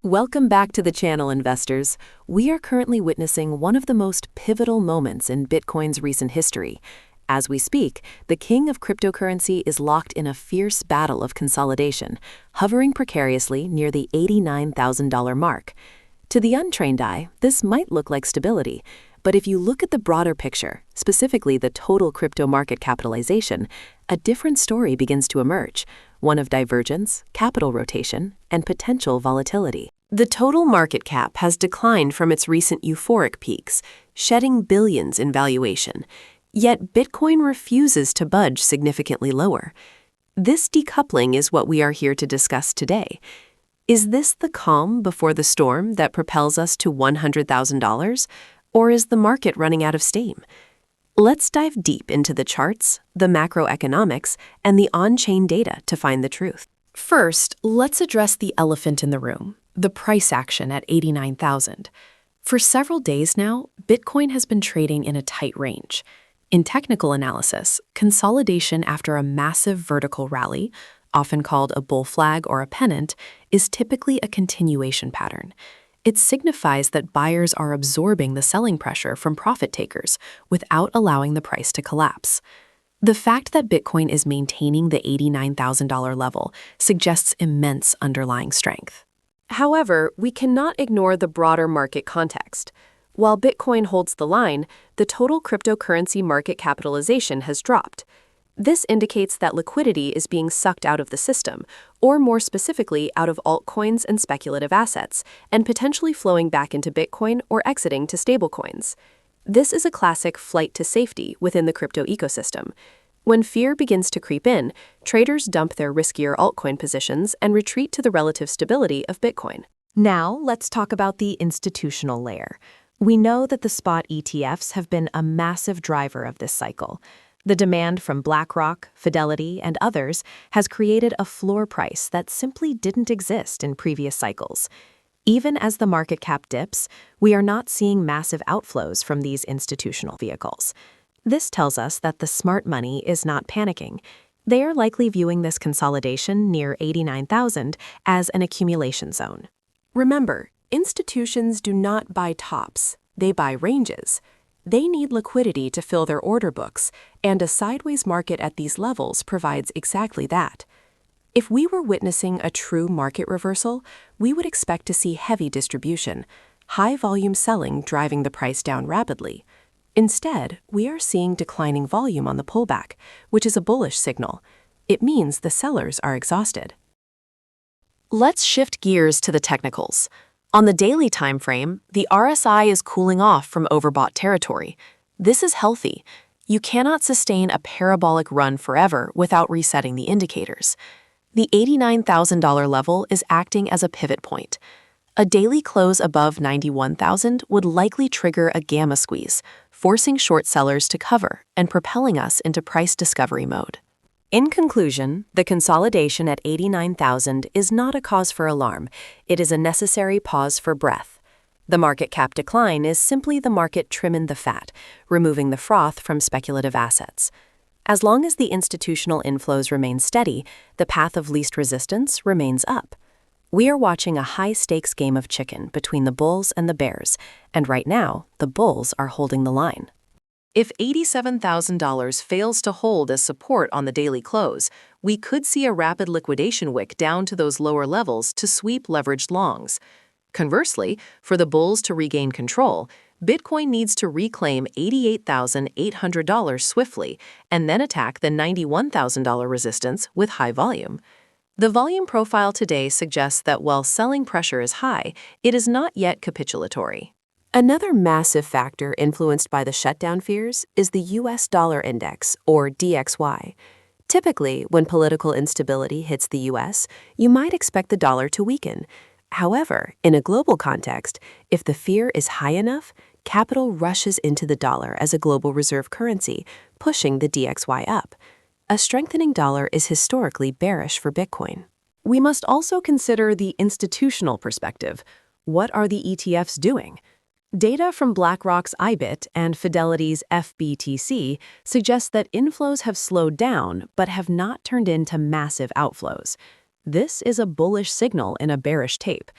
Welcome back to the channel, investors. We are currently witnessing one of the most pivotal moments in Bitcoin's recent history. As we speak, the king of cryptocurrency is locked in a fierce battle of consolidation, hovering precariously near the $89,000 mark. To the untrained eye, this might look like stability, but if you look at the broader picture, specifically the total crypto market capitalization, a different story begins to emerge, one of divergence, capital rotation, and potential volatility. The total market cap has declined from its recent euphoric peaks, shedding billions in valuation. Yet Bitcoin refuses to budge significantly lower. This decoupling is what we are here to discuss today. Is this the calm before the storm that propels us to $100,000? Or is the market running out of steam? Let's dive deep into the charts, the macroeconomics, and the on-chain data to find the truth. First, let's address the elephant in the room, the price action at 89,000. For several days now, Bitcoin has been trading in a tight range. In technical analysis, consolidation after a massive vertical rally, often called a bull flag or a pennant, is typically a continuation pattern. It signifies that buyers are absorbing the selling pressure from profit takers without allowing the price to collapse. The fact that Bitcoin is maintaining the $89,000 level suggests immense underlying strength. However, we cannot ignore the broader market context. While Bitcoin holds the line, the total cryptocurrency market capitalization has dropped. This indicates that liquidity is being sucked out of the system, or more specifically, out of altcoins and speculative assets, and potentially flowing back into Bitcoin or exiting to stablecoins. This is a classic flight to safety within the crypto ecosystem. When fear begins to creep in, traders dump their riskier altcoin positions and retreat to the relative stability of Bitcoin. Now, let's talk about the institutional layer. We know that the spot ETFs have been a massive driver of this cycle. The demand from BlackRock, Fidelity, and others has created a floor price that simply didn't exist in previous cycles. Even as the market cap dips, we are not seeing massive outflows from these institutional vehicles. This tells us that the smart money is not panicking. They are likely viewing this consolidation near 89,000 as an accumulation zone. Remember, institutions do not buy tops, they buy ranges. They need liquidity to fill their order books, and a sideways market at these levels provides exactly that. If we were witnessing a true market reversal, we would expect to see heavy distribution, high-volume selling driving the price down rapidly. Instead, we are seeing declining volume on the pullback, which is a bullish signal. It means the sellers are exhausted. Let's shift gears to the technicals. On the daily time frame, the RSI is cooling off from overbought territory. This is healthy. You cannot sustain a parabolic run forever without resetting the indicators. The $89,000 level is acting as a pivot point. A daily close above 91,000 would likely trigger a gamma squeeze, forcing short sellers to cover and propelling us into price discovery mode. In conclusion, the consolidation at 89,000 is not a cause for alarm. It is a necessary pause for breath. The market cap decline is simply the market trimming the fat, removing the froth from speculative assets. As long as the institutional inflows remain steady, the path of least resistance remains up. We are watching a high-stakes game of chicken between the bulls and the bears, and right now, the bulls are holding the line. If $87,000 fails to hold as support on the daily close, we could see a rapid liquidation wick down to those lower levels to sweep leveraged longs. Conversely, for the bulls to regain control, Bitcoin needs to reclaim $88,800 swiftly and then attack the $91,000 resistance with high volume. The volume profile today suggests that while selling pressure is high, it is not yet capitulatory. Another massive factor influenced by the shutdown fears is the US dollar index, or DXY. Typically, when political instability hits the US, you might expect the dollar to weaken. However, in a global context, if the fear is high enough, capital rushes into the dollar as a global reserve currency, pushing the DXY up. A strengthening dollar is historically bearish for Bitcoin. We must also consider the institutional perspective. What are the ETFs doing? Data from BlackRock's IBIT and Fidelity's FBTC suggests that inflows have slowed down but have not turned into massive outflows. This is a bullish signal in a bearish tape.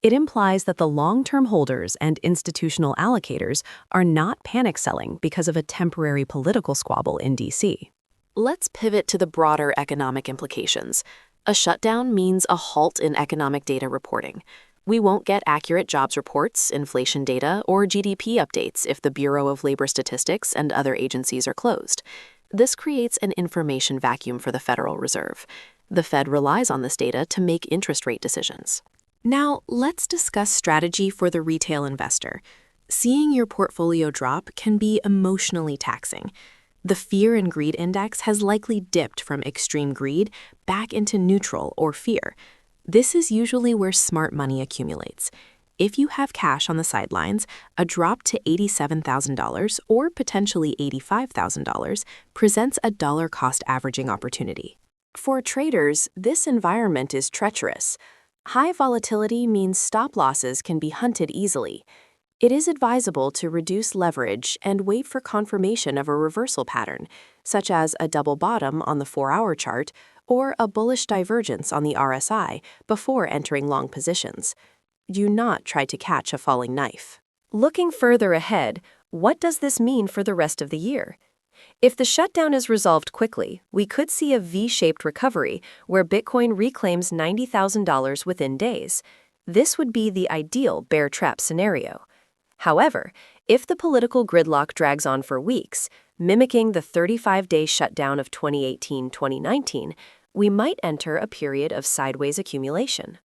It implies that the long-term holders and institutional allocators are not panic selling because of a temporary political squabble in D.C. Let's pivot to the broader economic implications. A shutdown means a halt in economic data reporting. We won't get accurate jobs reports, inflation data, or GDP updates if the Bureau of Labor Statistics and other agencies are closed. This creates an information vacuum for the Federal Reserve. The Fed relies on this data to make interest rate decisions. Now, let's discuss strategy for the retail investor. Seeing your portfolio drop can be emotionally taxing. The fear and greed index has likely dipped from extreme greed back into neutral or fear. This is usually where smart money accumulates. If you have cash on the sidelines, a drop to $87,000 or potentially $85,000 presents a dollar-cost averaging opportunity. For traders, this environment is treacherous. High volatility means stop losses can be hunted easily. It is advisable to reduce leverage and wait for confirmation of a reversal pattern, such as a double bottom on the 4-hour chart or a bullish divergence on the RSI before entering long positions. Do not try to catch a falling knife. Looking further ahead, what does this mean for the rest of the year? If the shutdown is resolved quickly, we could see a V-shaped recovery where Bitcoin reclaims $90,000 within days. This would be the ideal bear trap scenario. However, if the political gridlock drags on for weeks, mimicking the 35-day shutdown of 2018-2019, we might enter a period of sideways accumulation.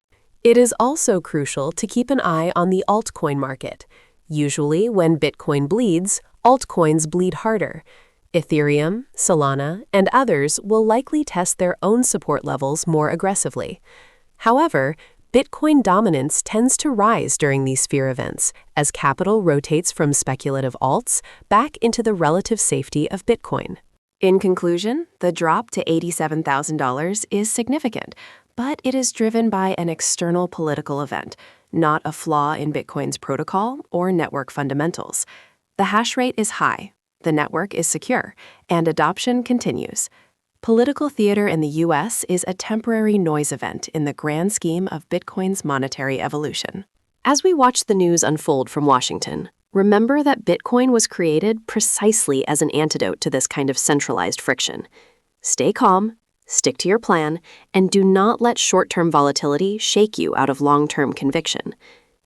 It is also crucial to keep an eye on the altcoin market. Usually, when Bitcoin bleeds, altcoins bleed harder. Ethereum, Solana, and others will likely test their own support levels more aggressively. However, Bitcoin dominance tends to rise during these fear events as capital rotates from speculative alts back into the relative safety of Bitcoin. In conclusion, the drop to $87,000 is significant, but it is driven by an external political event, not a flaw in Bitcoin's protocol or network fundamentals. The hash rate is high, the network is secure, and adoption continues. Political theater in the U.S. is a temporary noise event in the grand scheme of Bitcoin's monetary evolution. As we watch the news unfold from Washington, remember that Bitcoin was created precisely as an antidote to this kind of centralized friction. Stay calm, stick to your plan, and do not let short-term volatility shake you out of long-term conviction.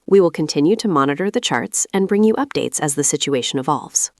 We will continue to monitor the charts and bring you updates as the situation evolves.